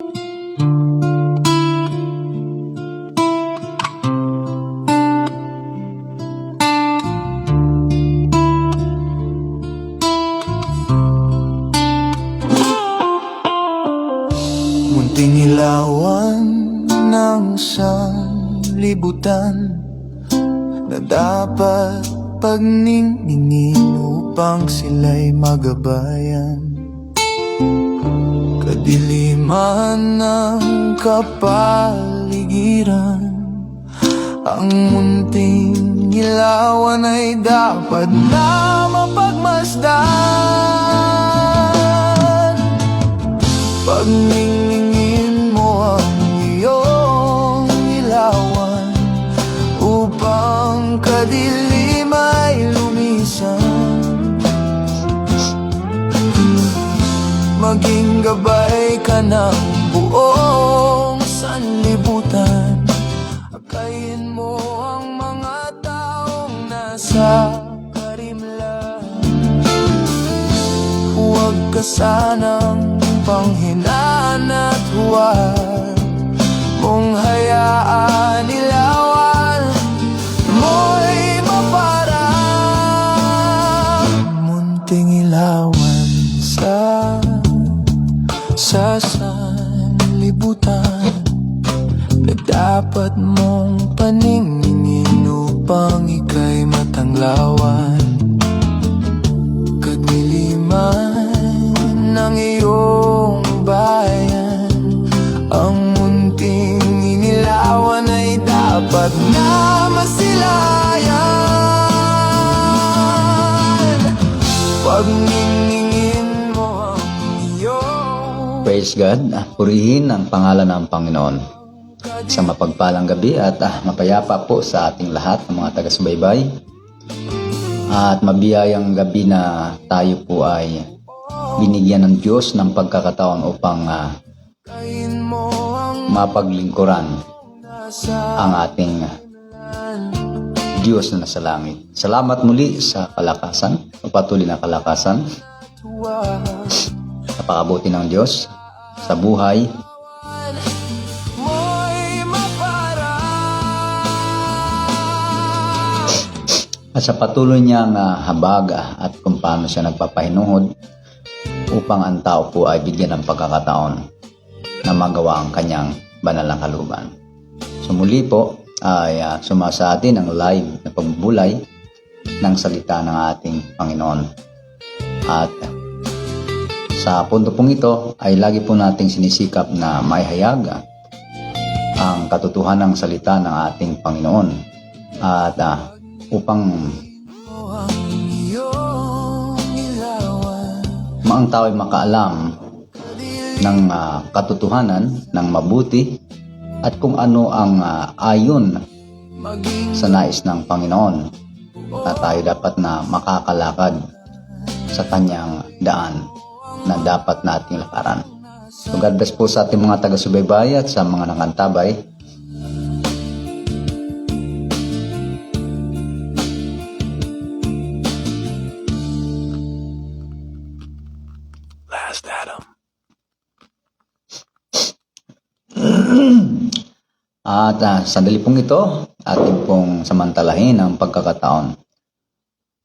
Munting ilawan ng sanlibutan na dapat pagningning upang sila'y magabayan. Kadiliman ng kapaligiran, ang munting ilawan ay dapat na mapagmasdan. Pagningin mo ang iyong ilawan upang kadilim ay lumisan. Maging gabay ka ng buong sanlibutan. Akayin mo ang mga taong nasa karimlan. Huwag ka sanang panghinaan at huwag mong hayaan ilawan mo'y maparang munting ilawan sa sanlibutan na dapat mong paningin upang ika'y matanglawan. Kadiliman ng iyong bayan, ang munting inilawan ay dapat na masilayan. Pagningin mo ang iyong Praise God, purihin ang pangalan ng Panginoon. Sa mapagpalang gabi at mapayapa po sa ating lahat ng mga taga-subaybay. At mabiyayang gabi na tayo po ay binigyan ng Diyos ng pagkakataon upang mapaglingkuran ang ating Diyos na nasa langit. Salamat muli sa kalakasan, patuloy na kalakasan, sa pakabuti ng Diyos, sa buhay. At sa patuloy niyang habag at kung paano siya nagpapahinuhod upang ang tao po ay bigyan ng pagkakataon na magawa ang kanyang banal na kalooban. So muli po ay sumasa atin ang live na pagbubulay ng salita ng ating Panginoon. At sa punto pong ito ay lagi po nating sinisikap na maihayag ang katotohanan ng salita ng ating Panginoon. At upang ang tao ay makaalam ng katotohanan ng mabuti at kung ano ang ayon sa nais ng Panginoon na tayo dapat na makakalakad sa kanyang daan na dapat nating lakaran. So God bless po sa ating mga taga-subaybay at sa mga nakantabay. Last Adam. At sandali pong ito, ating pong samantalahin ang pagkakataon.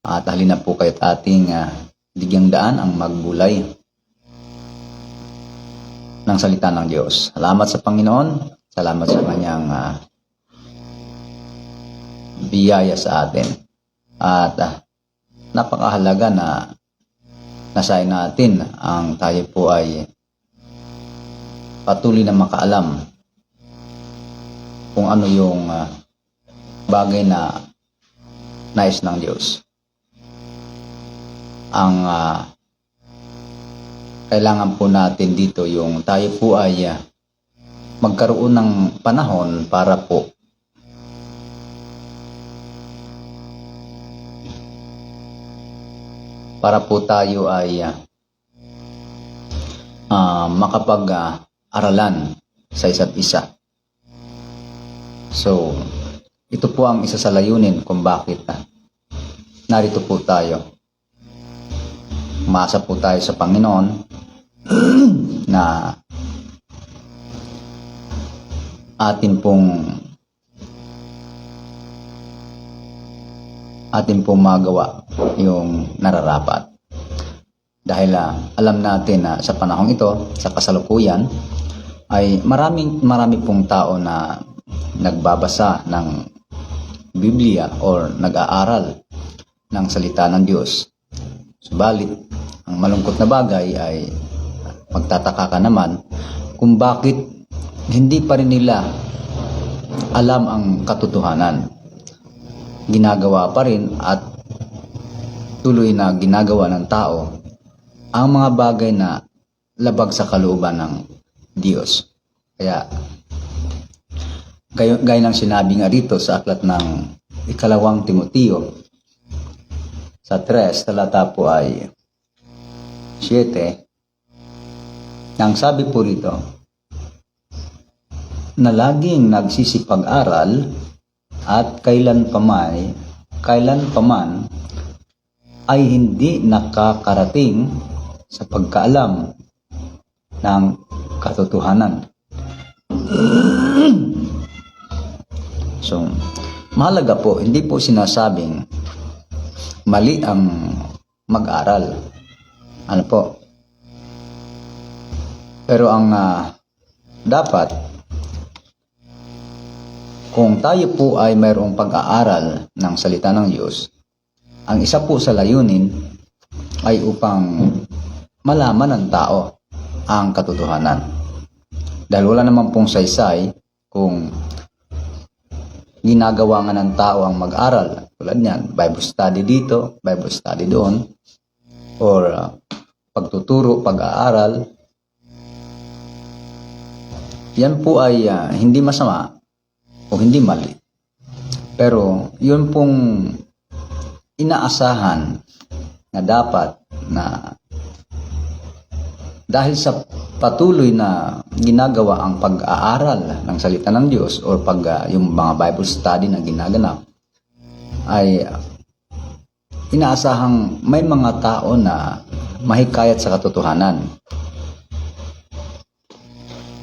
At halina po kayo't ating bigyang daan ang magbulay ng salita ng Diyos. Salamat sa Panginoon, salamat sa kanyang biyaya sa atin. At napakahalaga na nasayin natin ang tayo po ay patuloy na makaalam kung ano yung bagay na nais ng Diyos. Ang kailangan po natin dito yung tayo po ay magkaroon ng panahon para po tayo ay makapag-aralan sa isa't isa. So, ito po ang isa sa layunin kung bakit narito po tayo. Umasa po tayo sa Panginoon na atin pong magawa yung nararapat. Dahil alam natin na sa panahong ito, sa kasalukuyan, ay marami pong tao na nagbabasa ng Biblia or nag-aaral ng salita ng Diyos. Subalit, ang malungkot na bagay ay magtataka ka naman kung bakit hindi pa rin nila alam ang katotohanan. Ginagawa pa rin at tuloy na ginagawa ng tao ang mga bagay na labag sa kalooban ng Diyos. Kaya, gaya ng sinabi nga rito sa aklat ng ikalawang Timoteo, sa 3, talata po ay 7, nang sabi po rito, na laging nagsisipag-aral at kailan paman ay hindi nakakarating sa pagkaalam ng katotohanan. So, mahalaga po, hindi po sinasabing mali ang mag-aral. Ano po? Pero ang dapat, kung tayo po ay mayroong pag-aaral ng salita ng Diyos, ang isa po sa layunin ay upang malaman ng tao ang katotohanan. Dahil wala naman pong saysay kung ginagawa nga ng tao ang mag-aral. Tulad niyan, Bible study dito, Bible study doon, or pagtuturo, pag-aaral. Yan po ay hindi masama o hindi mali. Pero yun pong inaasahan na dapat na dahil sa patuloy na ginagawa ang pag-aaral ng salita ng Diyos o yung mga Bible study na ginaganap, ay inaasahang may mga tao na mahikayat sa katotohanan.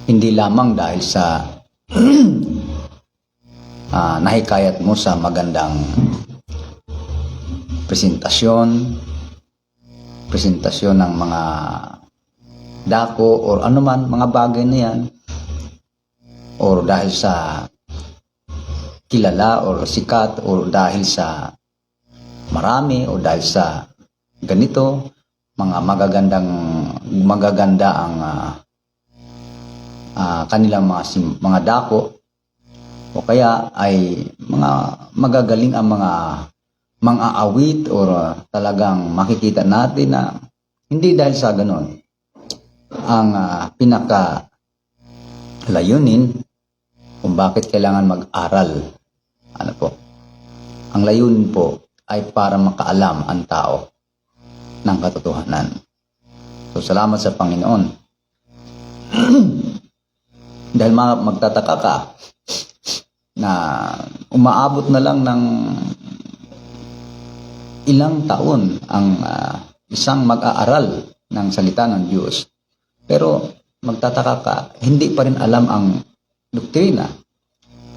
Hindi lamang dahil sa nahikayat mo sa magandang presentasyon ng mga dako or anuman mga bagay na yan, or dahil sa kilala or sikat, or dahil sa marami, o dahil sa ganito, mga magaganda ang kanilang mga dako, o kaya ay mga magagaling ang mga awit, or talagang makikita natin na hindi dahil sa ganon. Ang pinaka layunin kung bakit kailangan mag-aral, ano po? Ang layunin po ay para makaalam ang tao ng katotohanan. So, salamat sa Panginoon. Dahil magtataka ka na umaabot na lang ng ilang taon ang isang mag-aaral ng salita ng Diyos. Pero magtataka ka, hindi pa rin alam ang doktrina.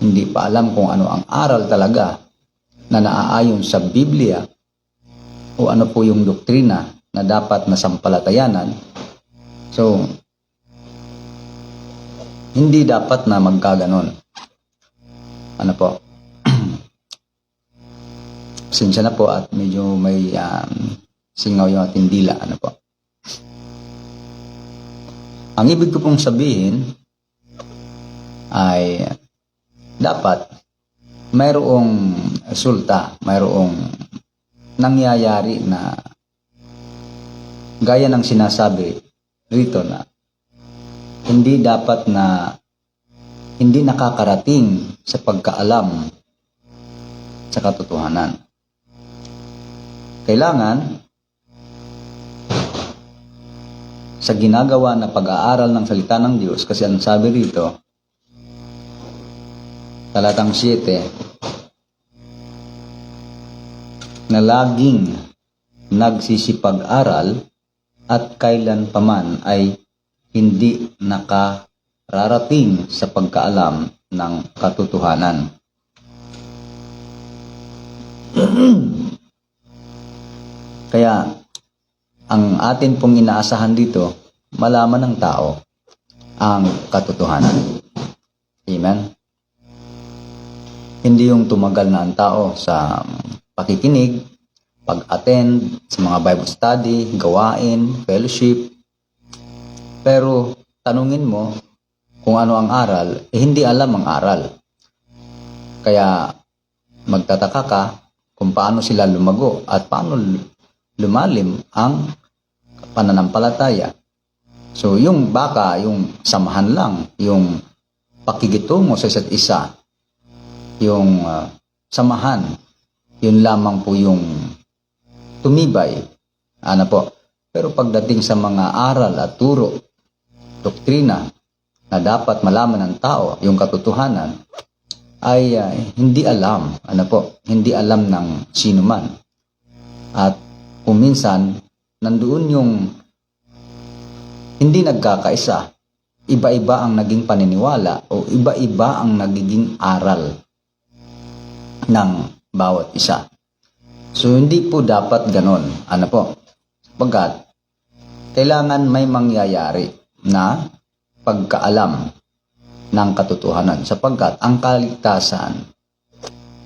Hindi pa alam kung ano ang aral talaga na naaayon sa Biblia, o ano po yung doktrina na dapat nasampalatayanan. So, hindi dapat na magkaganon. Ano po? Pasensya na po at medyo may singaw yung ating dila. Ano po? Ang ibig ko pong sabihin ay dapat mayroong resulta, mayroong nangyayari na gaya ng sinasabi rito na hindi dapat na hindi nakakarating sa pagkaalam sa katotohanan. Kailangan sa ginagawa na pag-aaral ng salita ng Diyos, kasi ang sabi rito, talatang 7, na laging nagsisipag-aral at kailan paman ay hindi rarating sa pagkaalam ng katotohanan. Kaya, ang atin pong inaasahan dito, malaman ng tao ang katotohanan. Amen? Hindi yung tumagal na ang tao sa pakikinig, pag-attend sa mga Bible study, gawain, fellowship. Pero tanungin mo kung ano ang aral, hindi alam ang aral. Kaya magtataka ka kung paano sila lumago at paano lumalim ang pananampalataya. So yung baka, yung samahan lang, yung pakikitungo sa isa't isa, yung samahan, yun lamang po yung tumibay. Ano po? Pero pagdating sa mga aral at turo, doktrina, na dapat malaman ng tao, yung katotohanan, ay hindi alam. Ano po? Hindi alam ng sino man. At kung minsan, nandoon yung hindi nagkakaisa. Iba-iba ang naging paniniwala o iba-iba ang nagiging aral ng bawat isa. So, hindi po dapat ganon. Ano po? Pagkat, kailangan may mangyayari na pagkaalam ng katotohanan. Sapagkat, ang kaligtasan,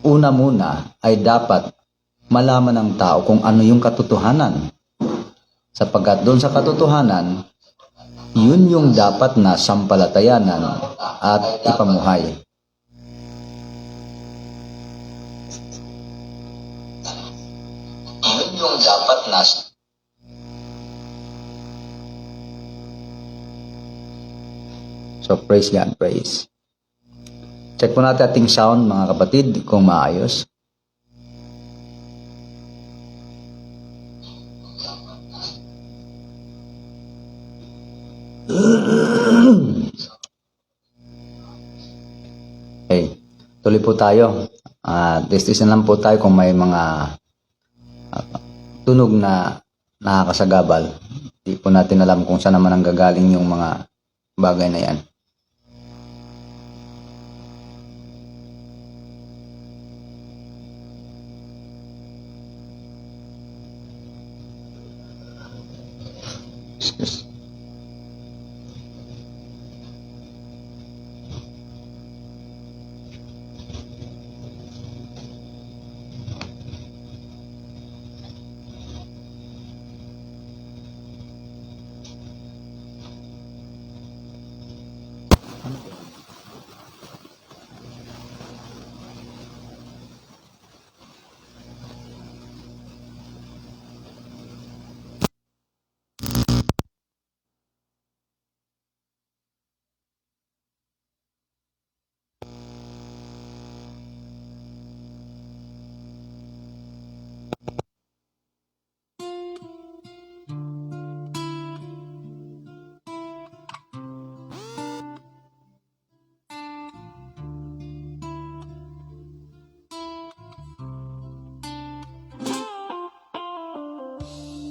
una muna ay dapat malaman ng tao kung ano yung katotohanan. Sapagkat doon sa katotohanan, yun yung dapat na sampalatayanan at ipamuhay. Yun yung dapat na So, praise God, praise. Check po natin ating sound, mga kapatid, kung maayos. Okay, tuloy po tayo. Testisan lang po tayo kung may mga tunog na nakakasagabal. Hindi po natin alam kung saan naman ang gagaling yung mga bagay na yan. Excuse.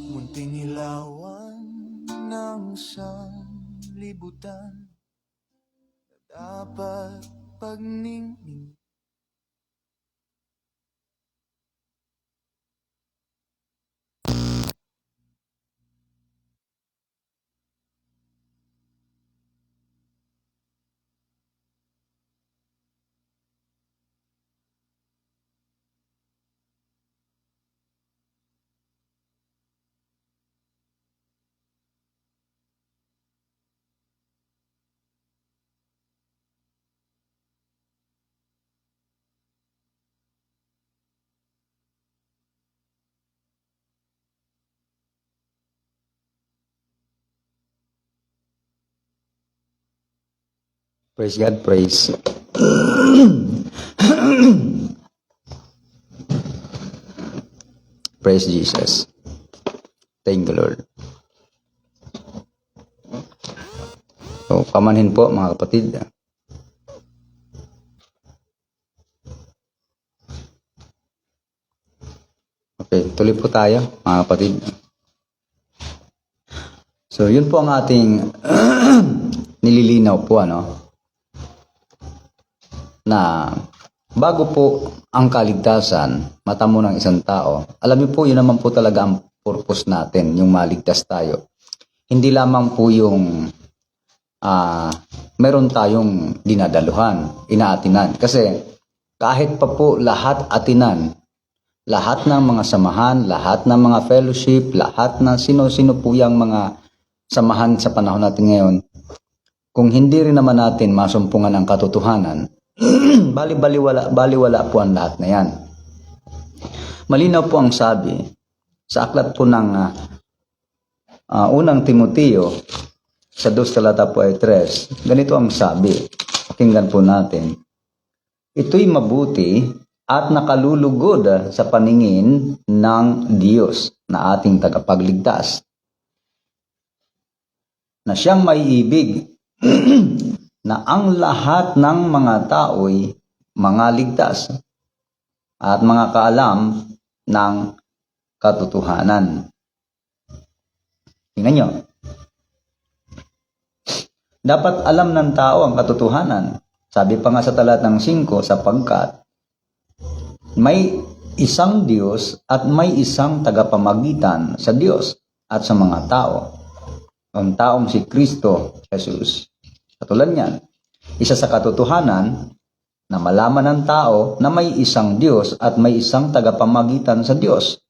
Munting ilawan ng sanlibutan na dapat pagningning. Praise God, praise. Praise Jesus. Thank the Lord. So, pamanhin po mga kapatid. Okay, tuloy po tayo mga kapatid. So, yun po ang ating nililinaw po na bago po ang kaligtasan, matamo ng isang tao, alam niyo po, yun naman po talaga ang purpose natin, yung maligtas tayo. Hindi lamang po yung meron tayong dinadaluhan, inaatinan. Kasi kahit pa po lahat atinan, lahat ng mga samahan, lahat ng mga fellowship, lahat ng sino-sino po yung mga samahan sa panahon natin ngayon, kung hindi rin naman natin masumpungan ang katotohanan, baliwala po ang lahat na yan. Malinaw po ang sabi sa aklat po ng unang Timoteo sa 2 talata po ay 3. Ganito ang sabi. Pakinggan po natin. Ito'y mabuti at nakalulugod sa paningin ng Diyos na ating tagapagligtas, na siyang may ibig na ang lahat ng mga tao'y mga ligtas at mga kaalam ng katotohanan. Tingnan nyo. Dapat alam ng tao ang katotohanan. Sabi pa nga sa talatang 5, sapagkat may isang Diyos at may isang tagapamagitan sa Diyos at sa mga tao. Ang taong si Kristo Jesus. Katulad niyan, isa sa katotohanan na malaman ng tao na may isang Diyos at may isang tagapamagitan sa Diyos.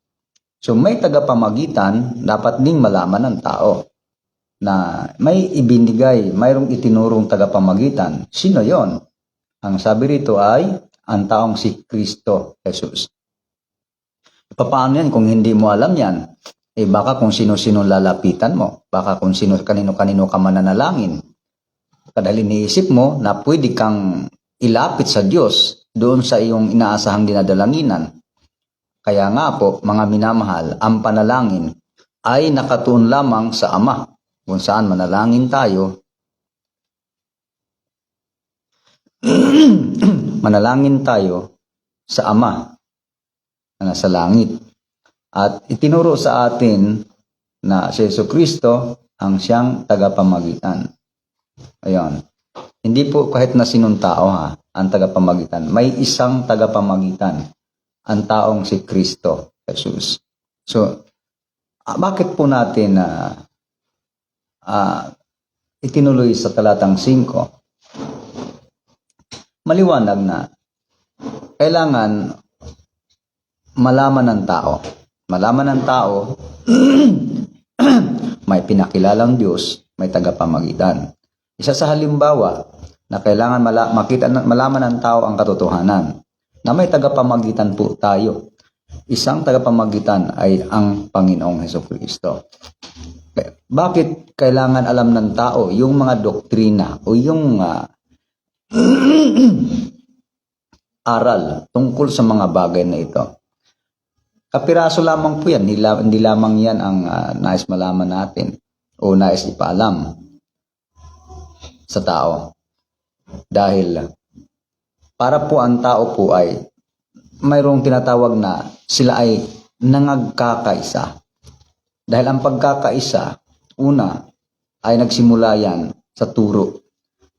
So may tagapamagitan, dapat ding malaman ng tao na may ibinigay, mayroong itinurong tagapamagitan. Sino yon? Ang sabi rito ay ang taong si Kristo Jesus. Paano yan kung hindi mo alam yan? Baka kung sino-sino lalapitan mo, baka kung kanino-kanino ka mananalangin. Kadahil iniisip mo na pwede kang ilapit sa Diyos doon sa iyong inaasahang dinadalanginan. Kaya nga po, mga minamahal, ang panalangin ay nakatuon lamang sa Ama, kung saan manalangin tayo. Manalangin tayo sa Ama na nasa langit. At itinuro sa atin na si Jesucristo ang siyang tagapamagitan. Ayan. Hindi po kahit na sinong tao ang tagapamagitan. May isang tagapamagitan. Ang taong si Kristo Jesus. So, bakit po natin itinuloy sa talatang 5? Maliwanag na kailangan malaman ng tao. Malaman ng tao may pinakilalang Diyos, may tagapamagitan. Isa sa halimbawa na kailangan malaman ng tao ang katotohanan na may tagapamagitan po tayo. Isang tagapamagitan ay ang Panginoong Jesucristo. Bakit kailangan alam ng tao yung mga doktrina o yung aral tungkol sa mga bagay na ito? Kapiraso lamang po yan, hindi lamang yan ang nais malaman natin o nais ipaalam sa tao. Dahil para po ang tao po ay mayroong tinatawag na sila ay nangagkakaisa. Dahil ang pagkakaisa, una, ay nagsimula yan sa turo.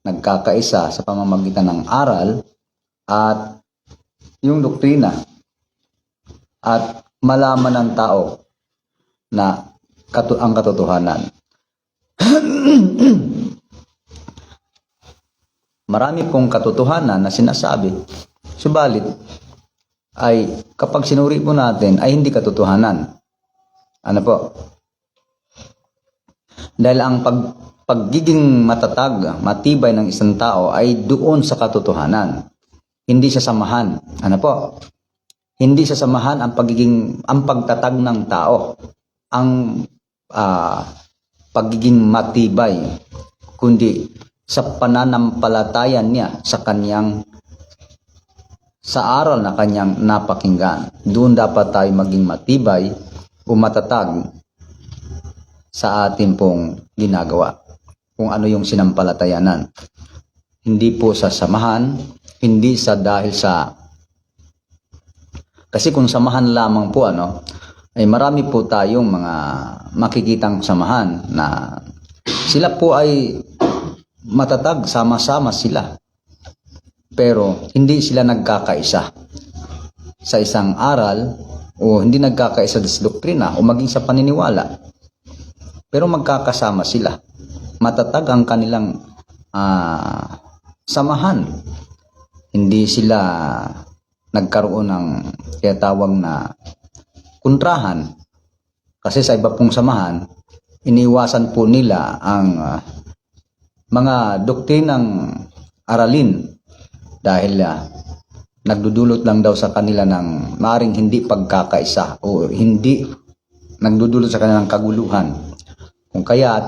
Nagkakaisa sa pamamagitan ng aral at yung doktrina. At malaman ng tao na ang katotohanan. Marami pong katotohanan na sinasabi. Subalit, ay kapag sinuri po natin ay hindi katotohanan. Ano po? Dahil ang pagiging matatag, matibay ng isang tao ay doon sa katotohanan. Hindi sa samahan. Ano po? Hindi sa samahan ang pagtatag ng tao, ang pagiging matibay, kundi sa pananampalataya niya sa aral na kanyang napakinggan. Doon dapat tayo maging matibay o matatag sa ating pong ginagawa. Kung ano yung sinampalatayanan. Hindi po sa samahan, hindi sa dahil sa. Kasi kung samahan lamang po ay marami po tayong mga makikitang samahan na sila po ay matatag, sama-sama sila. Pero hindi sila nagkakaisa sa isang aral o hindi nagkakaisa sa doktrina o maging sa paniniwala. Pero magkakasama sila. Matatag ang kanilang samahan. Hindi sila nagkaroon ng tinatawag na kontrahan. Kasi sa iba pong samahan, iniwasan po nila ang mga doktrinang aralin dahil nagdudulot lang daw sa kanila ng maaaring hindi pagkakaisa o hindi nagdudulot sa kanilang kaguluhan. Kung kaya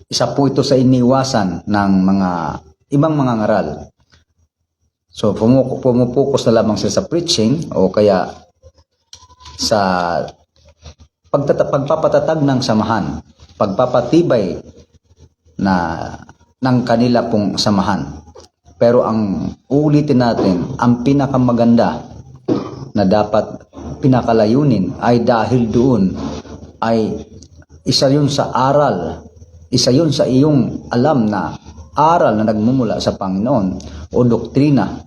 isa po ito sa iniwasan ng mga ibang mga ngaral. So pumupokus na lamang sila sa preaching o kaya sa pagpapatatag ng samahan, pagpapatibay ng kanila pong samahan. Pero ang uulitin natin, ang pinakamaganda na dapat pinakalayunin ay dahil doon ay isa yun sa aral, isa yun sa iyong alam na aral na nagmumula sa Panginoon o doktrina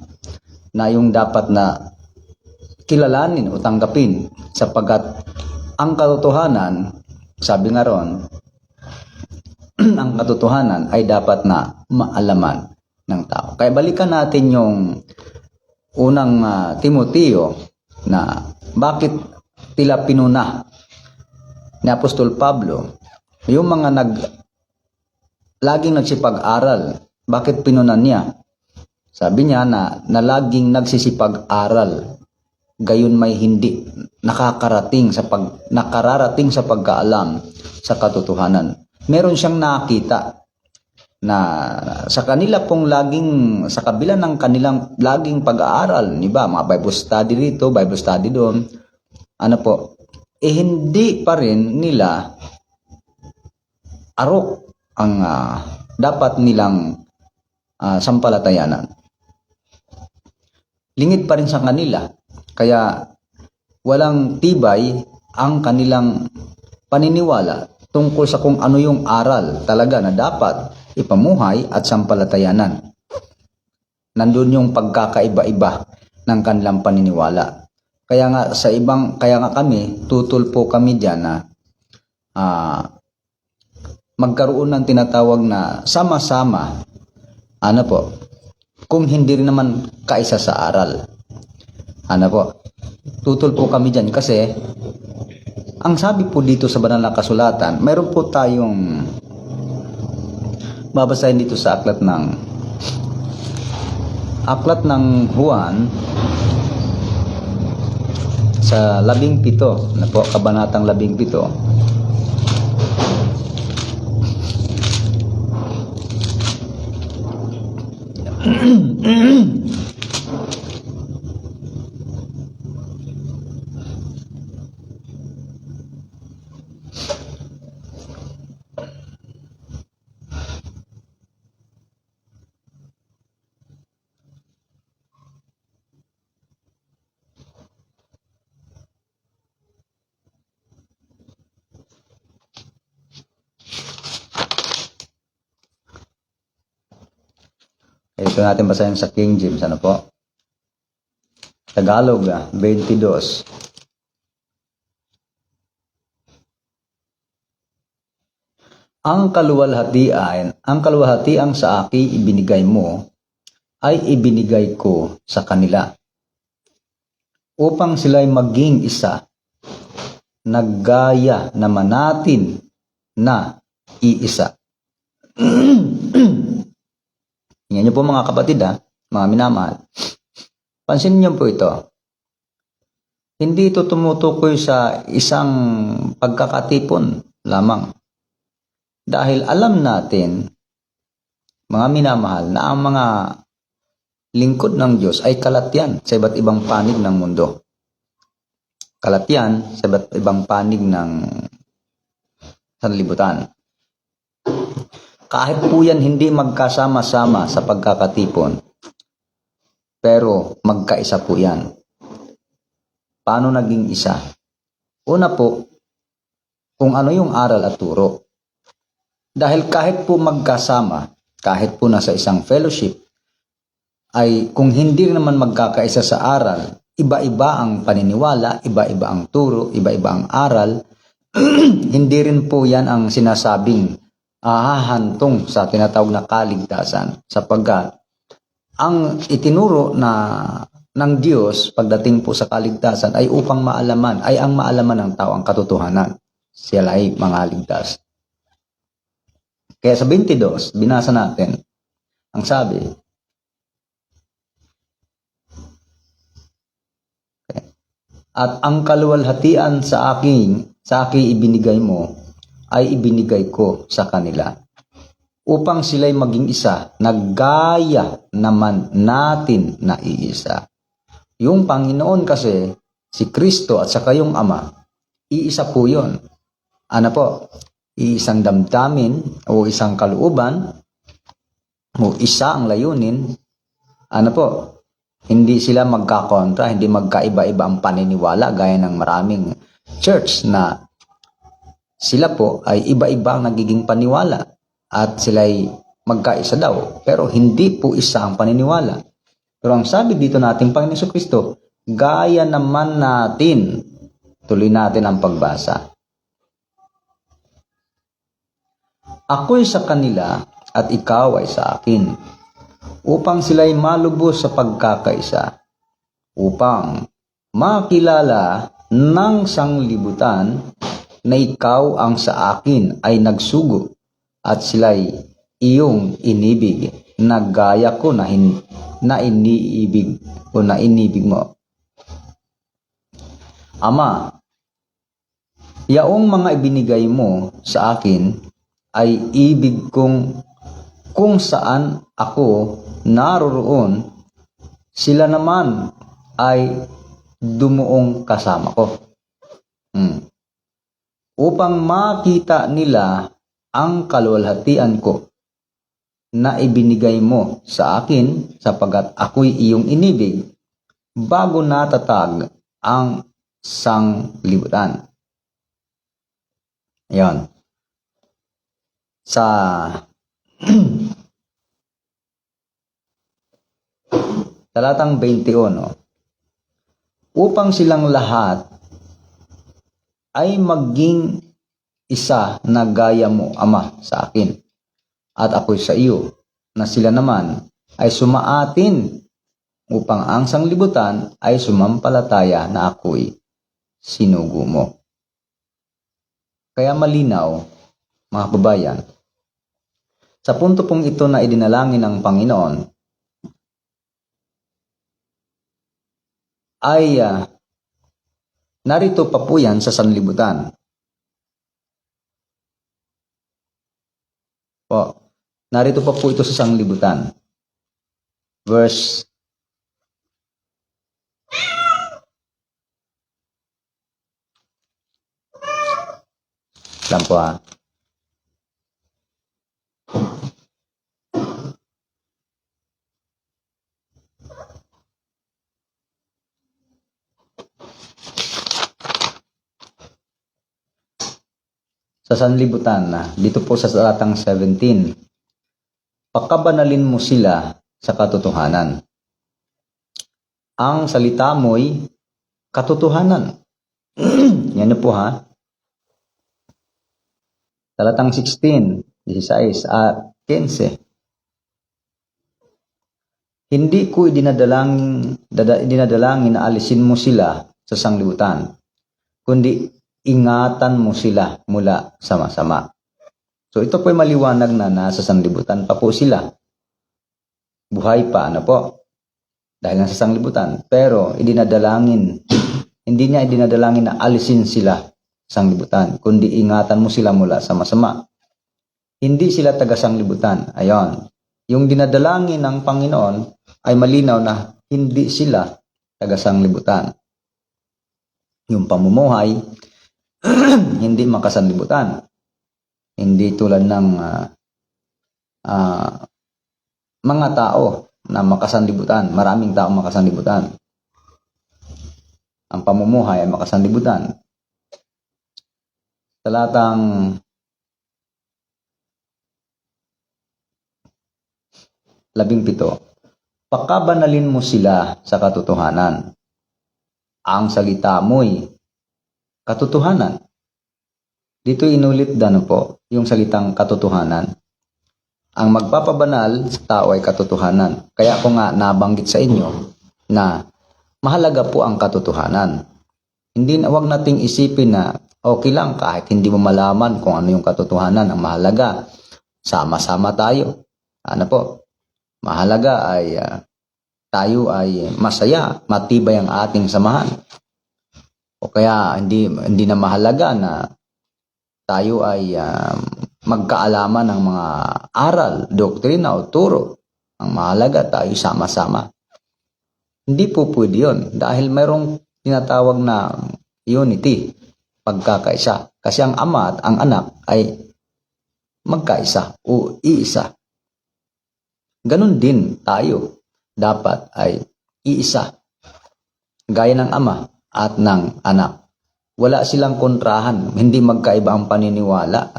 na yung dapat na kilalanin o tanggapin sapagkat ang katotohanan, sabi nga ron, ang katotohanan ay dapat na maalaman ng tao. Kaya balikan natin yung unang Timoteo na bakit tila pinuna ni Apostol Pablo yung mga laging nagsipag-aral. Bakit pinunan niya? Sabi niya na laging nagsisipag-aral gayon may hindi nakarating sa pagkaalam sa katotohanan. Meron siyang nakita na sa kanila pong sa kabila ng kanilang laging pag-aaral, di ba? Mga Bible study dito, Bible study doon. Hindi pa rin nila arok ang dapat nilang sampalatayanan. Lingid pa rin sa kanila. Kaya walang tibay ang kanilang paniniwala tungkol sa kung ano yung aral talaga na dapat ipamuhay at sampalatayanan. Nandun yung pagkakaiba-iba ng kanilang paniniwala. Kaya nga kami, tutulpo kami diyan na magkaroon ng tinatawag na sama-sama, kung hindi rin naman kaisa sa aral. Tutulpo kami diyan kasi ang sabi po dito sa banal na kasulatan, mayroon po tayong babasahin dito sa aklat ng Juan sa 17, kabanatang 17. Ito natin basahin sa King James. Tagalog, 22. Ang kaluwalhatian sa akin ibinigay mo, ay ibinigay ko sa kanila, upang sila'y maging isa, naggaya naman natin na iisa. Tingnan niyo po mga kapatid, mga minamahal. Pansinin niyo po ito. Hindi ito tumutukoy sa isang pagkakatipon lamang. Dahil alam natin, mga minamahal, na ang mga lingkod ng Diyos ay kalat yan sa iba't ibang panig ng mundo. Kalat yan sa iba't ibang panig ng sanlibutan. Kahit po yan hindi magkasama-sama sa pagkakatipon, pero magkaisa po yan. Paano naging isa? Una po, kung ano yung aral at turo. Dahil kahit po magkasama, kahit po nasa isang fellowship, ay kung hindi naman magkakaisa sa aral, iba-iba ang paniniwala, iba-iba ang turo, iba-iba ang aral, hindi rin po yan ang sinasabing hahantong sa tinatawag na kaligtasan, sapagkat ang itinuro ng Diyos pagdating po sa kaligtasan ay upang maalaman, ay ang maalaman ng tao ang katotohanan. Sila ay mangaligtas. Kaya sa 22, binasa natin, ang sabi, at ang kaluwalhatian sa aking ibinigay mo ay ibinigay ko sa kanila upang sila'y maging isa na gaya naman natin na iisa. Yung Panginoon kasi, si Kristo at saka yung Ama, iisa po yun. Ano po? Iisang damdamin o isang kalooban o isa ang layunin. Ano po? Hindi sila magkakontra, hindi magkaiba-iba ang paniniwala gaya ng maraming church na sila po ay iba-iba ang nagiging paniwala at sila'y magkaisa daw. Pero hindi po isa ang paniniwala. Pero ang sabi dito nating Panginoon Kristo, gaya naman natin. Tuloy natin ang pagbasa. Ako'y sa kanila at ikaw ay sa akin, upang sila'y malubos sa pagkakaisa, upang makilala ng sanglibutan na ikaw ang sa akin ay nagsugo at sila'y iyong inibig na gaya ko na iniibig o na inibig mo. Ama, yaong mga ibinigay mo sa akin ay ibig kong kung saan ako naroroon, sila naman ay dumuong kasama ko. Upang makita nila ang kaluwalhatian ko na ibinigay mo sa akin sapagkat ako'y iyong inibig bago natatag ang sanglibutan. Ayan. Sa talatang 21, upang silang lahat ay maging isa na gaya mo, Ama, sa akin, at ako'y sa iyo, na sila naman ay sumaatin upang ang sanglibutan ay sumampalataya na ako'y sinugo mo. Kaya malinaw, mga kababayan, sa punto pong ito na idinalangin ng Panginoon, ay narito pa po yan sa sanlibutan. Narito pa po ito sa sanlibutan. Verse lang po sa sanlibutan na dito po sa talatang 17, pakabanalin mo sila sa katotohanan. Ang salita mo'y katotohanan. Yan na po talatang 16, 16 at 15. Hindi ko idinadalangin na alisin mo sila sa sanglibutan, kundi ingatan mo sila mula sa masama. So ito po ay maliwanag na nasa sanglibutan pa po sila. Buhay pa, dahil nasa sanglibutan. Pero hindi niya idinadalangin na alisin sila sa sanglibutan, kundi ingatan mo sila mula sa masama. Hindi sila taga sanglibutan. Ayon. Yung dinadalangin ng Panginoon ay malinaw na hindi sila taga sanglibutan. Yung pamumuhay hindi makasanlibutan. Hindi tulad ng mga tao na makasanlibutan. Maraming tao makasanlibutan. Ang pamumuhay ay makasanlibutan. Talatang 17. Pakabanalin mo sila sa katotohanan. Ang salita mo'y katotohanan. Dito inulit po yung salitang katotohanan. Ang magpapabanal sa tao ay katotohanan. Kaya ako nga nabanggit sa inyo na mahalaga po ang katotohanan. Huwag nating isipin na okay lang kahit hindi mo malaman kung ano yung katotohanan. Ang mahalaga, sama-sama tayo. Ano po? Mahalaga ay tayo ay masaya, matibay ang ating samahan. O kaya hindi na mahalaga na tayo ay magkaalaman ng mga aral, doktrina o turo. Ang mahalaga tayo sama-sama. Hindi po pwede yun dahil mayroong tinatawag na unity, pagkakaisa. Kasi ang ama at ang anak ay magkaisa o iisa. Ganon din tayo. Dapat ay iisa. Gaya ng ama at ng anak. Wala silang kontrahan. Hindi magkaiba ang paniniwala.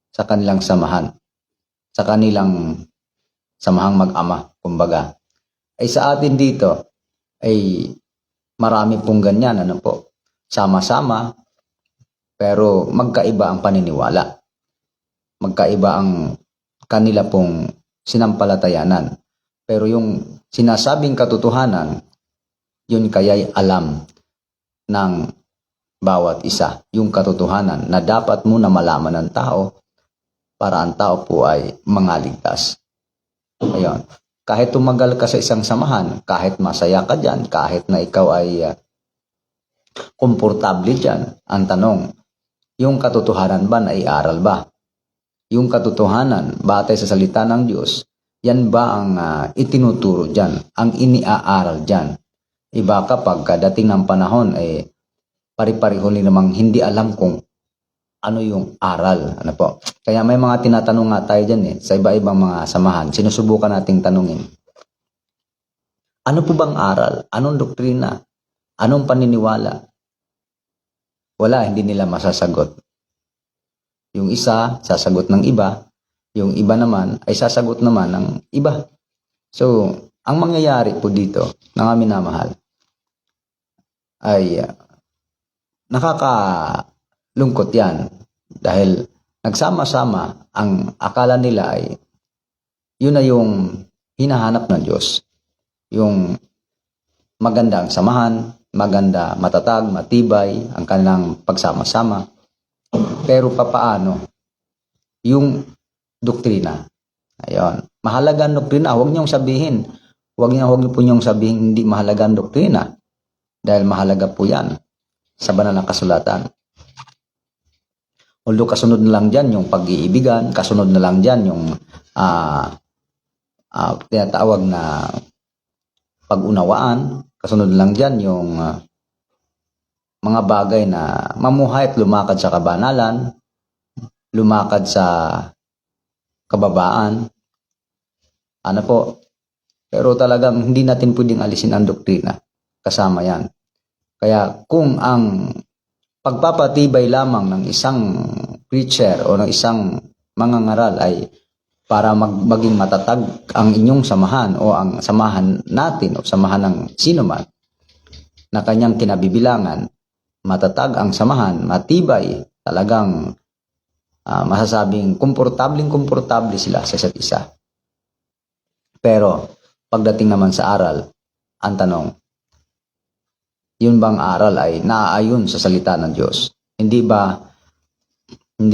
Sa kanilang samahan. Sa kanilang samahang mag-ama. Kumbaga. Ay sa atin dito ay marami pong ganyan. Sama-sama. Pero magkaiba ang paniniwala. Magkaiba ang kanila pong sinampalatayanan. Pero yung sinasabing katotohanan, yun kaya'y alam ng bawat isa. Yung katotohanan na dapat muna malaman ng tao para ang tao po ay mangaligtas. Ayun. Kahit tumagal ka sa isang samahan, kahit masaya ka dyan, kahit na ikaw ay komportable dyan, ang tanong, yung katotohanan ba naiaral ba? Yung katotohanan, batay sa salita ng Diyos, yan ba ang itinuturo dyan? Ang iniaaral dyan? Iba kapag dating ng panahon, pari-pariho namang hindi alam kung ano yung aral. Kaya may mga tinatanong nga tayo dyan sa iba-ibang mga samahan. Sinusubukan nating tanungin. Ano po bang aral? Anong doktrina? Anong paniniwala? Wala, hindi nila masasagot. Yung isa, sasagot ng iba. Yung iba naman ay sasagot naman ng iba. So, ang mangyayari po dito, ng aming minamahal, ay nakakalungkot yan. Dahil nagsama-sama, ang akala nila ay yun na yung hinahanap ng Diyos. Yung magandang samahan, maganda, matatag, matibay, ang kanilang pagsama-sama. Pero papaano? Yung doktrina. Ayun. Mahalaga ang doktrina. Huwag niyong sabihin. Huwag niyo po niyong sabihin hindi mahalaga ang doktrina. Dahil mahalaga po yan sa banal na kasulatan. Although kasunod na lang dyan yung pag-iibigan, kasunod na lang dyan yung tinatawag na pag-unawaan, kasunod na lang dyan yung mga bagay na mamuhay at lumakad sa kabanalan, lumakad sa kababaan. Pero talagang hindi natin pwedeng alisin ang doktrina. Kasama yan. Kaya kung ang pagpapatibay lamang ng isang preacher o ng isang mangangaral ay para maging matatag ang inyong samahan o ang samahan natin o samahan ng sino man na kanyang kinabibilangan, matatag ang samahan, matibay, talagang masasabing komportable sila sa isa't isa. Pero pagdating naman sa aral, ang tanong, yun bang aral ay naaayon sa salita ng Diyos? Hindi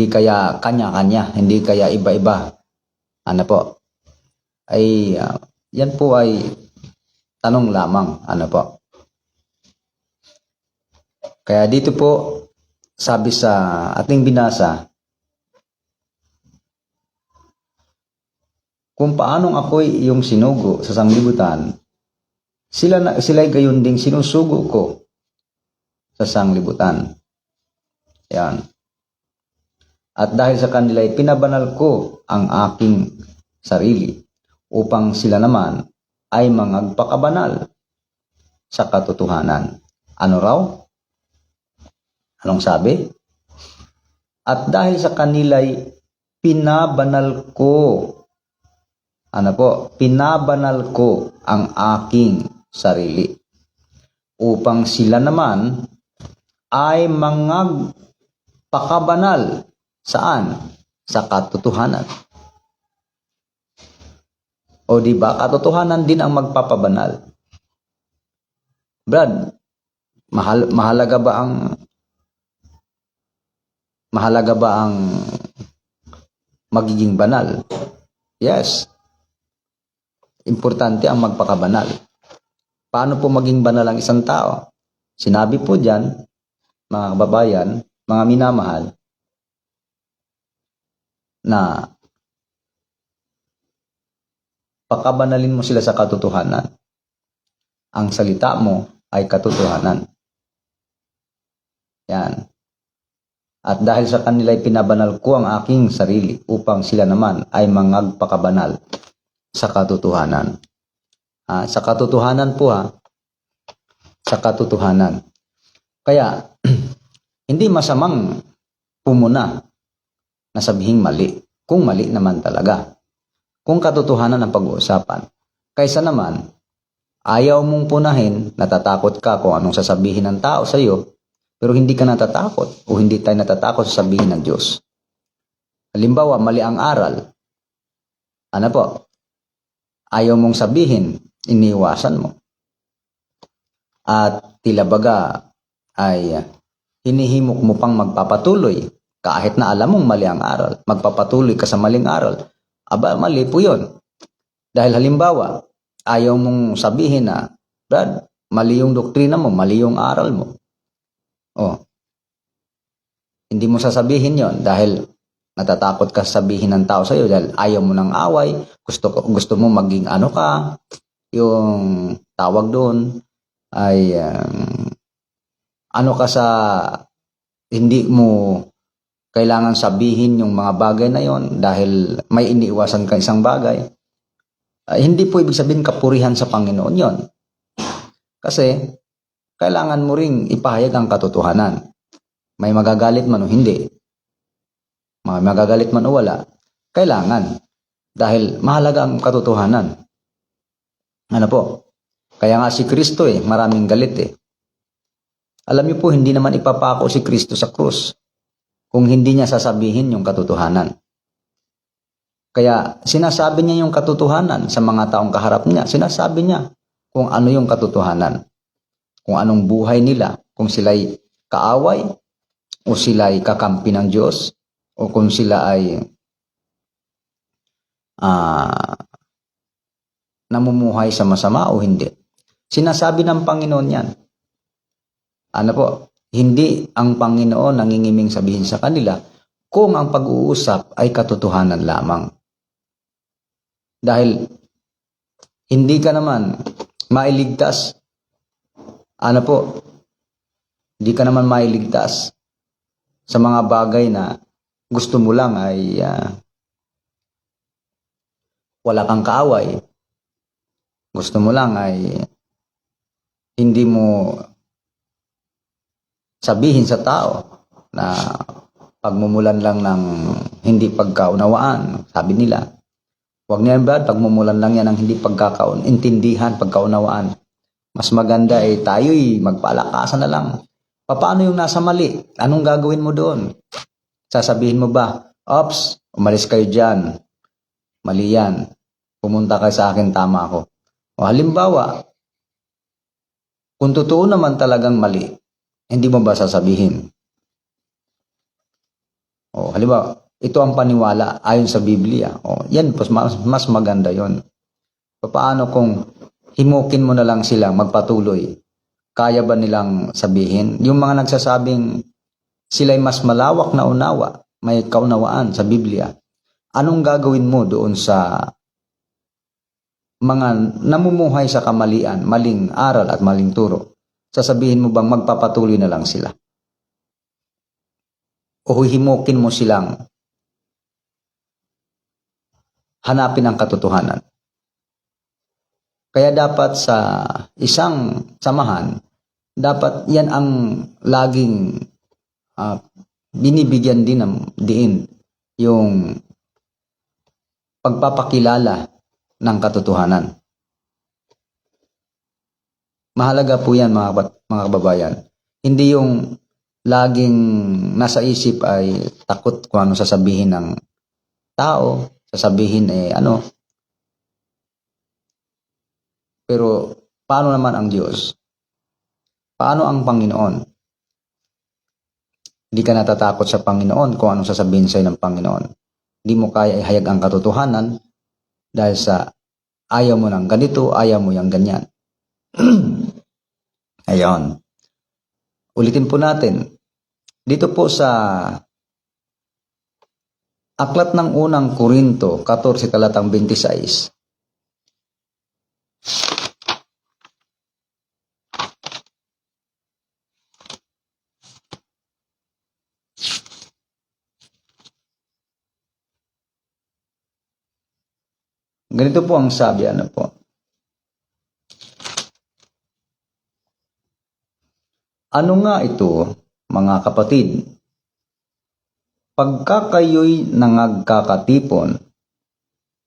kaya kanya-kanya, hindi kaya iba-iba? Yan po ay tanong lamang. Kaya dito po, sabi sa ating binasa, kung paanong ako'y iyong sinugo sa sanglibutan, sila'y gayon ding sinusugo ko sa sanglibutan. Yan. At dahil sa kanila'y pinabanal ko ang aking sarili upang sila naman ay mangagpakabanal sa katotohanan. Ano raw? Anong sabi? At dahil sa kanila'y pinabanal ko Ano po? Pinabanal ko ang aking sarili upang sila naman ay mangagpakabanal. Saan? Sa katotohanan. O di ba? Katotohanan din ang magpapabanal. Brad, mahalaga ba ang magiging banal? Yes. Importante ang magpakabanal. Paano po maging banal ang isang tao? Sinabi po diyan, mga kababayan, mga minamahal, na pakabanalin mo sila sa katotohanan. Ang salita mo ay katotohanan. Yan. At dahil sa kanila ay pinabanal ko ang aking sarili upang sila naman ay mangagpakabanal sa katotohanan. Sa katotohanan po sa katotohanan. Kaya, hindi masamang pumuna na sabihing mali, kung mali naman talaga. Kung katotohanan ang pag-uusapan. Kaysa naman, ayaw mong punahin, natatakot ka kung anong sasabihin ng tao sa iyo, pero hindi ka natatakot o hindi tayo natatakot sa sabihin ng Diyos. Halimbawa, mali ang aral. Ano po? Ayaw mong sabihin, iniiwasan mo. At tila baga ay hinihimok mo pang magpapatuloy kahit na alam mong mali ang aral. Magpapatuloy ka sa maling aral. Aba, mali po yun. Dahil halimbawa, ayaw mong sabihin na, Brad, mali yung doktrina mo, mali yung aral mo. Hindi mo sasabihin yon dahil natatakot ka sabihin ng tao sa iyo dahil ayaw mo ng away, gusto mo maging ano ka, yung tawag doon ay ano ka sa hindi mo kailangan sabihin yung mga bagay na yon dahil may iniiwasan ka isang bagay. Hindi po ibig sabihin kapurihan sa Panginoon yon. Kasi kailangan mo ring ipahayag ang katotohanan. May magagalit man o hindi. May magagalit man o wala. Kailangan. Dahil mahalaga ang katotohanan. Ano po? Kaya nga si Kristo maraming galit Alam niyo po, hindi naman ipapako si Kristo sa krus kung hindi niya sasabihin yung katotohanan. Kaya sinasabi niya yung katotohanan sa mga taong kaharap niya. Sinasabi niya kung ano yung katotohanan. Kung anong buhay nila. Kung sila'y kaaway o sila'y kakampi ng Diyos o kung sila ay namumuhay sa masama o hindi. Sinasabi ng Panginoon yan. Ano po? Hindi ang Panginoon nangingiming sabihin sa kanila kung ang pag-uusap ay katotohanan lamang. Dahil hindi ka naman mailigtas. Ano po? Hindi ka naman mailigtas sa mga bagay na gusto mo lang ay wala kang kaaway. Gusto mo lang ay hindi mo sabihin sa tao na pagmumulan lang ng hindi pagkaunawaan. Sabi nila, huwag niyan ba, pagmumulan lang yan ng hindi pagkakaintindihan, pagkaunawaan. Mas maganda tayo'y magpalakasan na lang. Paano yung nasa mali? Anong gagawin mo doon? Sasabihin mo ba, Ops, umalis kayo dyan. Mali yan. Pumunta kayo sa akin, tama ako. O halimbawa, kung totoo naman talagang mali, hindi mo ba sasabihin? O halimbawa, ito ang paniwala ayon sa Biblia. O yan, mas maganda yon. Paano kung himukin mo na lang sila magpatuloy? Kaya ba nilang sabihin? Yung mga nagsasabing sila'y mas malawak na unawa, may kaunawaan sa Biblia. Anong gagawin mo doon sa mga namumuhay sa kamalian, maling aral at maling turo? Sasabihin mo bang magpapatuloy na lang sila? O himukin mo silang hanapin ang katotohanan? Kaya dapat sa isang samahan, dapat yan ang laging binibigyan din yung pagpapakilala ng katotohanan. Mahalaga po yan mga kababayan. Hindi yung laging nasa isip ay takot kung ano sasabihin ng tao, sasabihin Pero paano naman ang Diyos? Paano ang Panginoon? Hindi ka natatakot sa Panginoon kung anong sasabihin sa'yo ng Panginoon. Hindi mo kaya ihayag ang katotohanan dahil sa ayaw mo ng ganito, ayaw mo yung ganyan. Ayon. Ulitin po natin. Dito po sa Aklat ng unang Korinto, 14 talatang 26. Ganito po ang sabi, Ano nga ito, mga kapatid? Pagka kayo'y nangagkakatipon,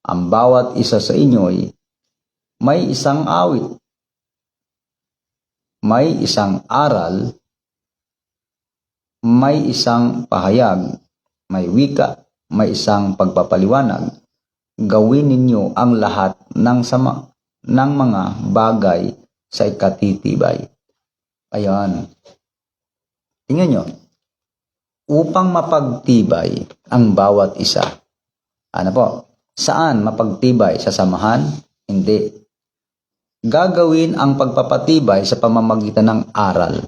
ang bawat isa sa inyo'y may isang awit, may isang aral, may isang pahayag, may wika, may isang pagpapaliwanag. Gawin ninyo ang lahat ng mga bagay sa ikatitibay. Ayan. Tingnan nyo. Upang mapagtibay ang bawat isa. Ano po? Saan mapagtibay? Sa samahan? Hindi. Gagawin ang pagpapatibay sa pamamagitan ng aral.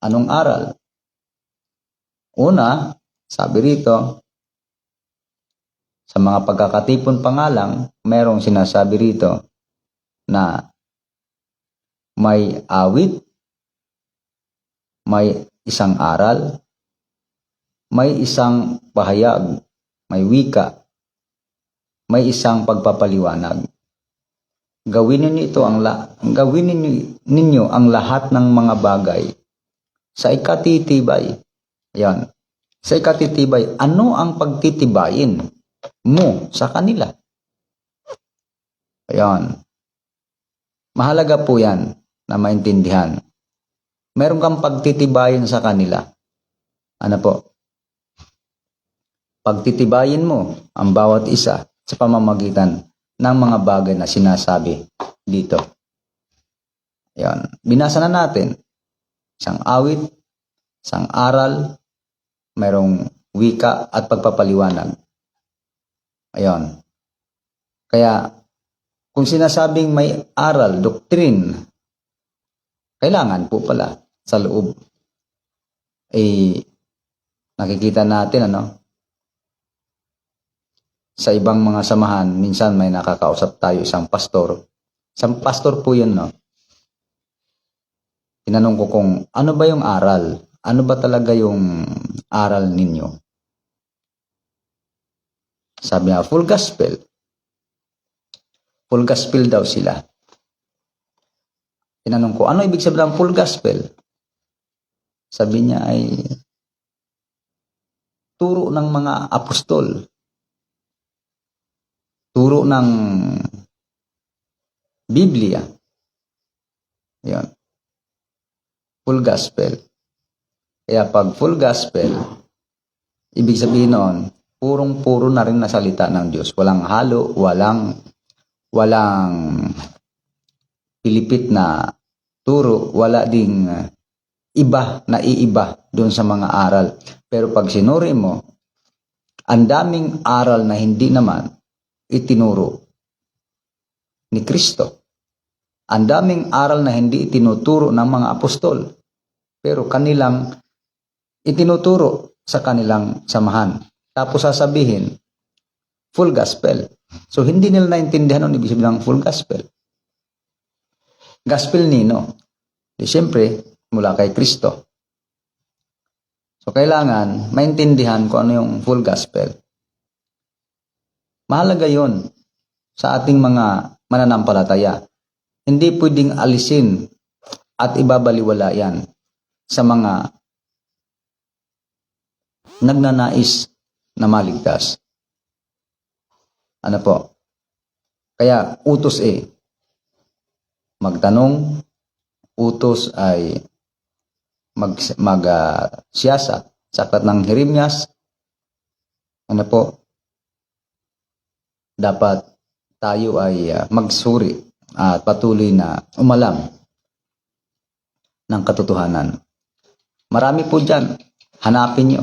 Anong aral? Una, sabi rito, sa mga pagkakatipon pa nga lang, merong sinasabi rito na may awit, may isang aral, may isang pahayag, may wika, may isang pagpapaliwanag. Gawin ninyo ang lahat ng mga bagay sa ikatitibay. Ayan. Sa ikatitibay, ano ang pagtitibayin mo sa kanila? Ayan. Mahalaga po yan na maintindihan. Meron kang pagtitibayin sa kanila. Ano po? Pagtitibayin mo ang bawat isa sa pamamagitan ng mga bagay na sinasabi dito. Ayan. Binasa na natin. Isang awit, isang aral, mayroong wika at pagpapaliwanag. Ayan. Kaya, kung sinasabing may aral, doctrine, kailangan po pala sa loob. Nakikita natin, sa ibang mga samahan, minsan may nakakausap tayo isang pastor. Isang pastor po yun, Tinanong ko kung ano ba yung aral? Ano ba talaga yung aral ninyo? Sabi niya, full gospel. Full gospel daw sila. Tinanong ko, ano ibig sabihin ng full gospel? Sabi niya ay turo ng mga apostol. Turo ng Biblia. Yan. Full gospel. Kaya pag full gospel, ibig sabihin noon, purong-puro na rin na salita ng Diyos. Walang halo, walang pilipit na turo, wala ding iba na iiba doon sa mga aral. Pero pag sinuri mo, ang daming aral na hindi naman itinuro ni Kristo. Ang daming aral na hindi itinuturo ng mga apostol. Pero kanilang itinuturo sa kanilang samahan. Tapos sasabihin, full gospel. So hindi nila naintindihan ang ibig sabihin ng full gospel. Gospel nino? Siyempre, mula kay Kristo. So kailangan maintindihan kung ano yung full gospel. Mahalaga yon sa ating mga mananampalataya. Hindi pwedeng alisin at ibabaliwala yan sa mga nagnanais na maligtas. Ano po? Kaya utos magtanong, utos ay siyasat sa aklat ng Jeremias. Ano po? Dapat tayo ay magsuri at patuloy na umalam ng katotohanan. Marami po dyan. Hanapin nyo.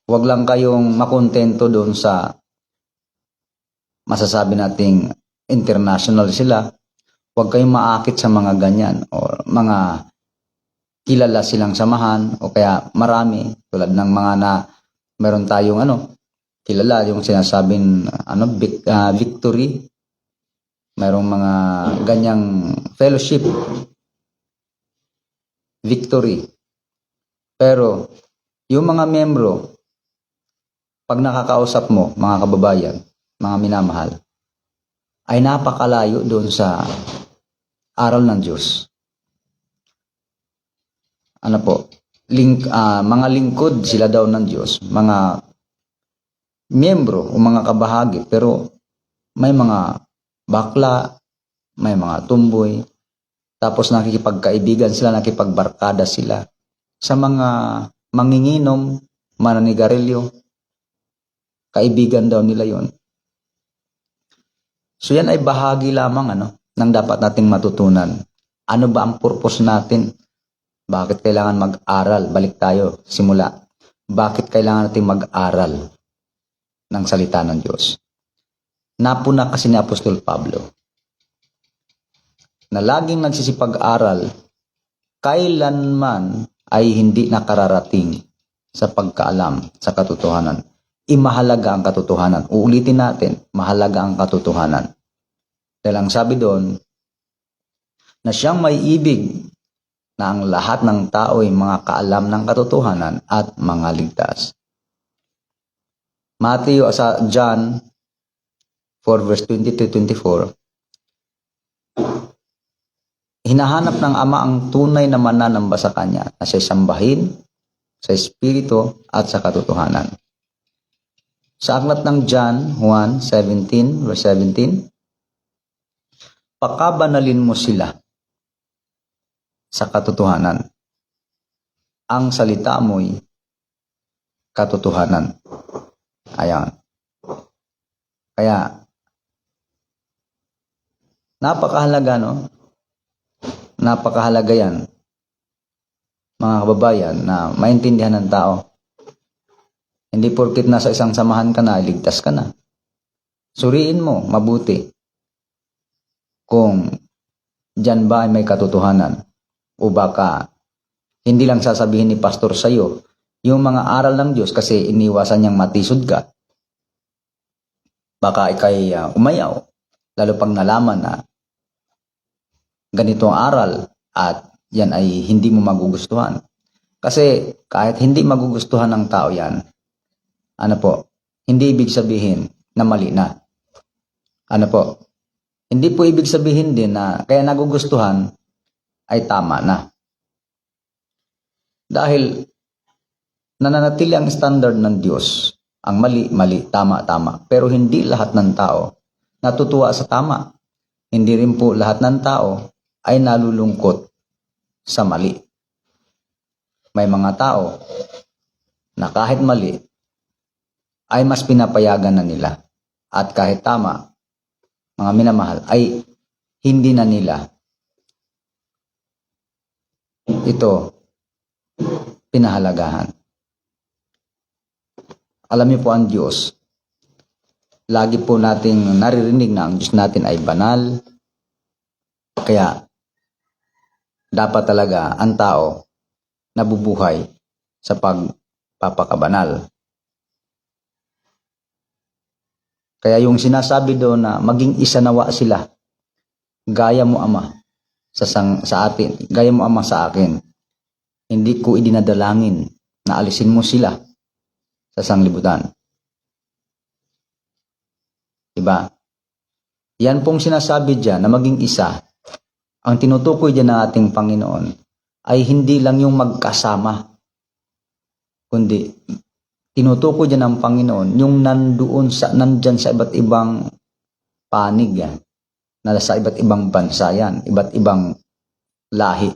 Huwag lang kayong makontento doon sa masasabi nating international sila. Huwag kayong maakit sa mga ganyan o mga kilala silang samahan o kaya marami tulad ng mga meron tayong kilala yung sinasabing victory. Mayroong mga ganyang fellowship. Victory. Pero yung mga membro, pag nakakausap mo, mga kababayan, mga minamahal, ay napakalayo doon sa aral ng Diyos. Ano po? Mga lingkod sila daw ng Diyos, mga miyembro o mga kabahagi, pero may mga bakla, may mga tumboy, tapos nakikipagkaibigan sila, nakipagbarkada sila sa mga manginginom, mananigarilyo. Kaibigan daw nila yon. So yan ay bahagi lamang ng dapat nating matutunan. Ano ba ang purpose natin? Bakit kailangan mag-aral? Balik tayo, simula. Bakit kailangan nating mag-aral ng salita ng Diyos? Napuna kasi ni Apostol Pablo na laging nagsisipag-aral, kailanman ay hindi nakararating sa pagkaalam sa katotohanan. Mahalaga ang katotohanan. Uulitin natin, mahalaga ang katotohanan. Dahil ang sabi doon, na siyang may ibig na ang lahat ng tao ay mga kaalam ng katotohanan at mga ligtas. Matthew sa John 4 verse 20-24, hinahanap ng Ama ang tunay na mananamba sa Kanya na siya'y sambahin sa Espiritu at sa katotohanan. Sa aklat ng John 1:17 verse 17, pakabanalin mo sila sa katotohanan. Ang salita mo'y katotohanan. Ayan. Kaya, napakahalaga, Napakahalaga yan, mga kababayan, na maintindihan ng tao. Hindi porkit nasa isang samahan ka na, ligtas ka na. Suriin mo, mabuti, kung dyan ba ay may katotohanan. O baka, hindi lang sasabihin ni pastor sa'yo, yung mga aral ng Diyos kasi iniwasan niyang matisod ka. Baka ikay umayaw, lalo pag nalaman na ganito ang aral at yan ay hindi mo magugustuhan. Kasi kahit hindi magugustuhan ng tao yan, hindi ibig sabihin na mali na. Hindi po ibig sabihin din na kaya nagugustuhan ay tama na. Dahil nananatili ang standard ng Diyos. Ang mali, mali, tama, tama. Pero hindi lahat ng tao natutuwa sa tama. Hindi rin po lahat ng tao ay nalulungkot sa mali. May mga tao na kahit mali, ay mas pinapayagan na nila. At kahit tama, mga minamahal, ay hindi na nila ito pinahalagahan. Alam niyo po ang Diyos, lagi po nating naririnig na ang Diyos natin ay banal. Kaya, dapat talaga ang tao nabubuhay sa pagpapakabanal. Kaya yung sinasabi doon na maging isa nawa sila, gaya mo Ama sa atin, gaya mo Ama sa akin. Hindi ko idinadalangin na alisin mo sila sa sanglibutan. Diba? Yan pong sinasabi dyan na maging isa. Ang tinutukoy dyan ng ating Panginoon ay hindi lang yung magkasama, kundi tinutukoy dyan ng Panginoon, yung nandyan sa iba't ibang panig yan, na sa iba't ibang bansa yan, iba't ibang lahi,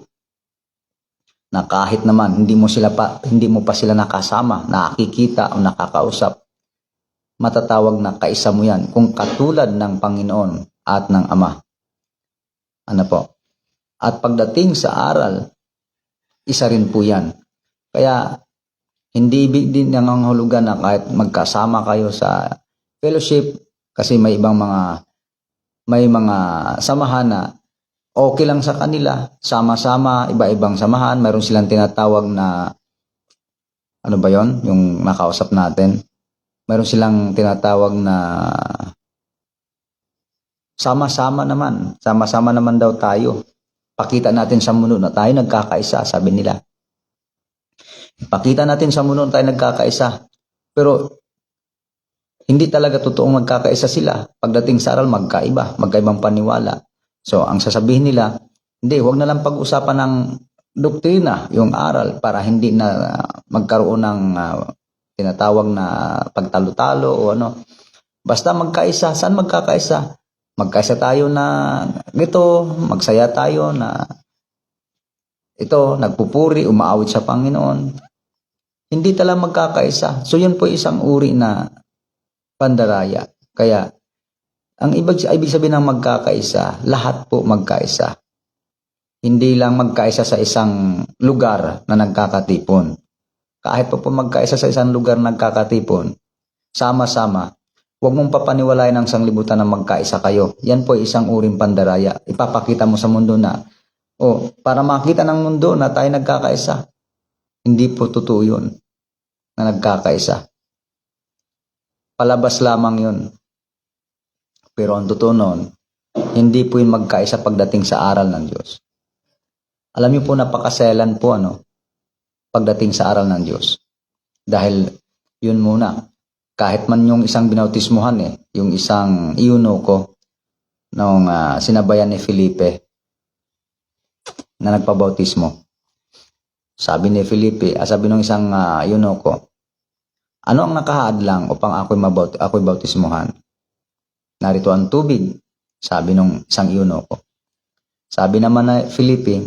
na kahit naman hindi mo pa sila nakasama, nakikita o nakakausap, matatawag na kaisa mo yan kung katulad ng Panginoon at ng Ama. Ano po? At pagdating sa aral, isa rin po yan. Kaya hindi ibig din nangangahulugan na kahit magkasama kayo sa fellowship, kasi may mga samahan na okay lang sa kanila, sama-sama, iba-ibang samahan, mayroon silang tinatawag na, ano ba yon, yung nakausap natin, mayroon silang tinatawag na sama-sama naman daw tayo. Pakita natin sa mundo na tayo nagkakaisa, sabi nila. Pakita natin sa mundo na tayo nagkakaisa. Pero hindi talaga totoong magkakaisa sila. Pagdating sa aral, magkaibang paniwala. So, ang sasabihin nila, hindi, huwag na lang pag-usapan ng doktrina, yung aral, para hindi na magkaroon ng tinatawag na pagtalo-talo o ano. Basta magkaisa. Saan magkakaisa? Magkaisa tayo na ito, magsaya tayo na ito, nagpupuri, umaawit sa Panginoon. Hindi talaga magkakaisa. So, yun po isang uri na pandaraya. Kaya, ang ibig sabihin ng magkakaisa, lahat po magkaisa. Hindi lang magkaisa sa isang lugar na nagkakatipon. Kahit po magkaisa sa isang lugar na nagkakatipon, sama-sama, huwag mong papaniwalayan ng sanglibutan na magkaisa kayo. Yan po isang uring pandaraya. Ipapakita mo sa mundo na, para makita ng mundo na tayo nagkakaisa. Hindi po totoo yun na nagkakaisa. Palabas lamang yun. Pero ang totoo nun, hindi po yung magkaisa pagdating sa aral ng Diyos. Alam niyo po, napakaselan po pagdating sa aral ng Diyos. Dahil yun muna, kahit man yung isang binautismuhan yung isang eunuko nung sinabayan ni Felipe na nagpabautismo. Sabi ni Felipe, sabi ng isang eunuko, ano ang nakahadlang upang ako'y bautismuhan? Narito ang tubig, sabi ng isang eunuko. Sabi naman na Felipe,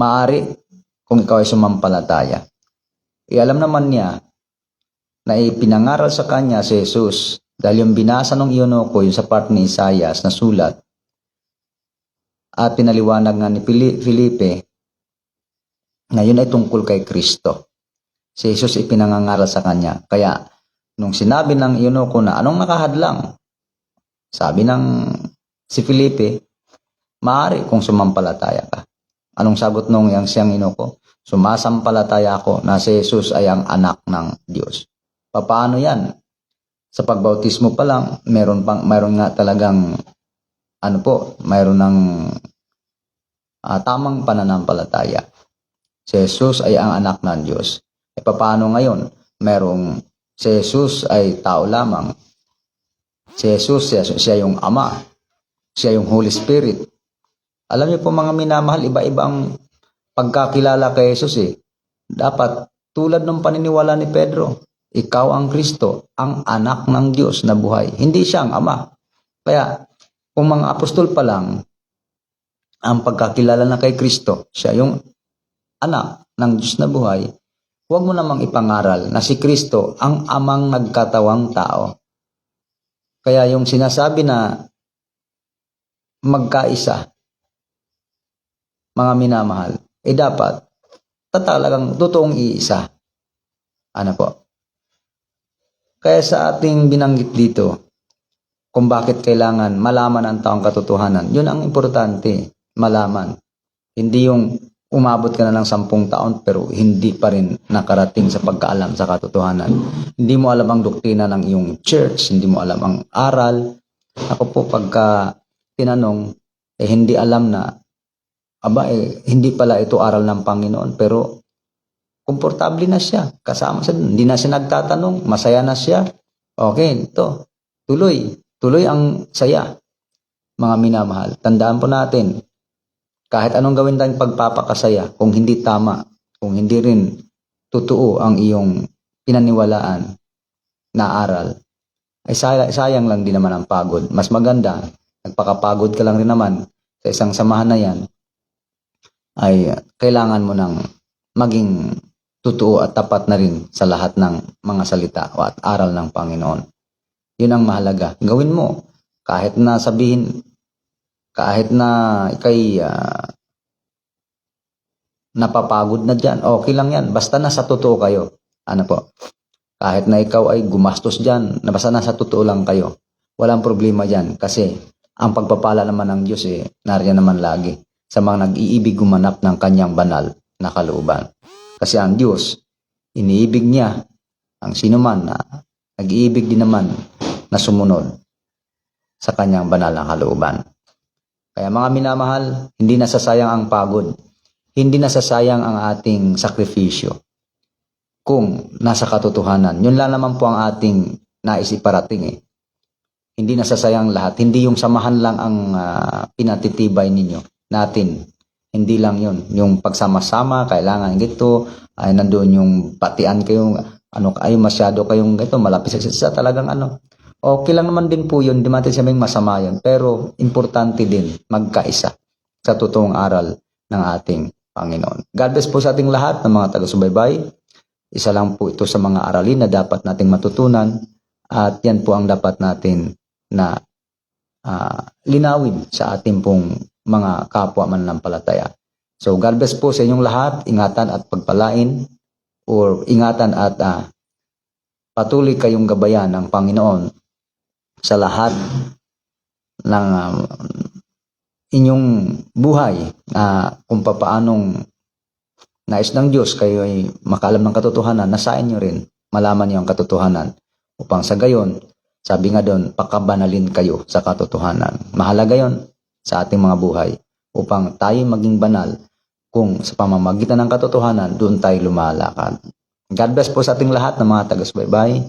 maaari kung ikaw ay sumampalataya. Alam naman niya na ipinangaral sa kanya si Jesus dahil yung binasa ng eunuko yung sa part ni Isaias na sulat at pinaliwanag nga ni Felipe na yun ay tungkol kay Kristo. Si Jesus ipinangangaral sa kanya. Kaya nung sinabi ng eunuko na anong nakahadlang, sabi ng si Felipe, maaari kung sumampalataya ka. Anong sagot nung siyang eunuko? Sumasampalataya ako na si Jesus ay ang anak ng Diyos. Paano yan? Sa pagbautismo pa lang, mayroon nga talagang mayroon ng tamang pananampalataya. Si Jesus ay ang anak ng Diyos. Paano ngayon? Si Jesus ay tao lamang. Si Jesus, siya yung Ama. Siya yung Holy Spirit. Alam niyo po mga minamahal, iba-ibang pagkakilala kay Jesus Dapat tulad ng paniniwala ni Pedro, ikaw ang Kristo, ang anak ng Diyos na buhay. Hindi siya ang Ama. Kaya, kung mga apostol pa lang, ang pagkakilala na kay Kristo, siya yung anak ng Diyos na buhay, huwag mo namang ipangaral na si Kristo ang amang nagkatawang tao. Kaya yung sinasabi na magkaisa, mga minamahal, dapat talagang totoong iisa. Ano po? Kaya sa ating binanggit dito, kung bakit kailangan malaman ang taong katotohanan, yun ang importante, malaman. Hindi yung umabot ka na ng 10 taon pero hindi pa rin nakarating sa pagkaalam sa katotohanan. Hindi mo alam ang doktrina ng iyong church, hindi mo alam ang aral. Ako po pagka tinanong, hindi alam na, hindi pala ito aral ng Panginoon, pero komportable na siya, kasama siya, hindi na siya nagtatanong, masaya na siya. Okay, ito, tuloy ang saya. Mga minamahal, tandaan po natin, kahit anong gawin tayong pagpapakasaya, kung hindi tama, kung hindi rin totoo ang iyong pinaniwalaan na aral, ay sayang lang din naman ang pagod. Mas maganda, nagpakapagod ka lang rin naman sa isang samahan na yan, ay kailangan mo ng maging totoo at tapat na rin sa lahat ng mga salita at aral ng Panginoon. Yun ang mahalaga. Gawin mo. Kahit na sabihin, kahit na ikay napapagod na dyan, okay lang yan. Basta nasa totoo kayo. Ano po? Kahit na ikaw ay gumastos dyan, basta nasa totoo lang kayo. Walang problema dyan. Kasi ang pagpapala naman ng Diyos nariyan naman lagi sa mga nag-iibig gumanap ng kanyang banal na kalooban. Kasi ang Diyos, iniibig niya ang sinuman na nag-iibig din naman na sumunod sa kanyang banal na kalooban. Kaya mga minamahal, hindi nasasayang ang pagod. Hindi nasasayang ang ating sakripisyo kung nasa katotohanan. Yun lang naman po ang ating nais iparating Hindi nasasayang lahat. Hindi yung samahan lang ang pinatitibay natin. Hindi lang yun. Yung pagsama-sama, kailangan gito, ay nandoon yung patian kayong, masyado kayong gito, malapit sa talagang Okay lang naman din po yun, di natin sabing masama yun. Pero importante din magkaisa sa totoong aral ng ating Panginoon. God bless po sa ating lahat ng mga taga-subaybay. Isa lang po ito sa mga aralin na dapat nating matutunan at yan po ang dapat natin na linawin sa ating pong mga kapwa mananampalataya. So God bless po sa inyong lahat. Ingatan at pagpalain or ingatan at patuloy kayong gabayan ng Panginoon sa lahat ng inyong buhay kung paanong nais ng Diyos kayo ay makaalam ng katotohanan, nasa inyo rin malaman niyo ang katotohanan upang sa gayon, sabi nga doon, pakabanalin kayo sa katotohanan. Mahalaga yon sa ating mga buhay upang tayo maging banal kung sa pamamagitan ng katotohanan, doon tayo lumalakad. God bless po sa ating lahat ng mga taga-subaybay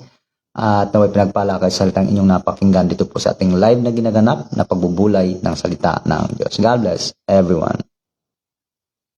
at naway pinagpala kayo sa salitang inyong napakinggan dito po sa ating live na ginaganap na pagbubulay ng salita ng Diyos. God bless everyone.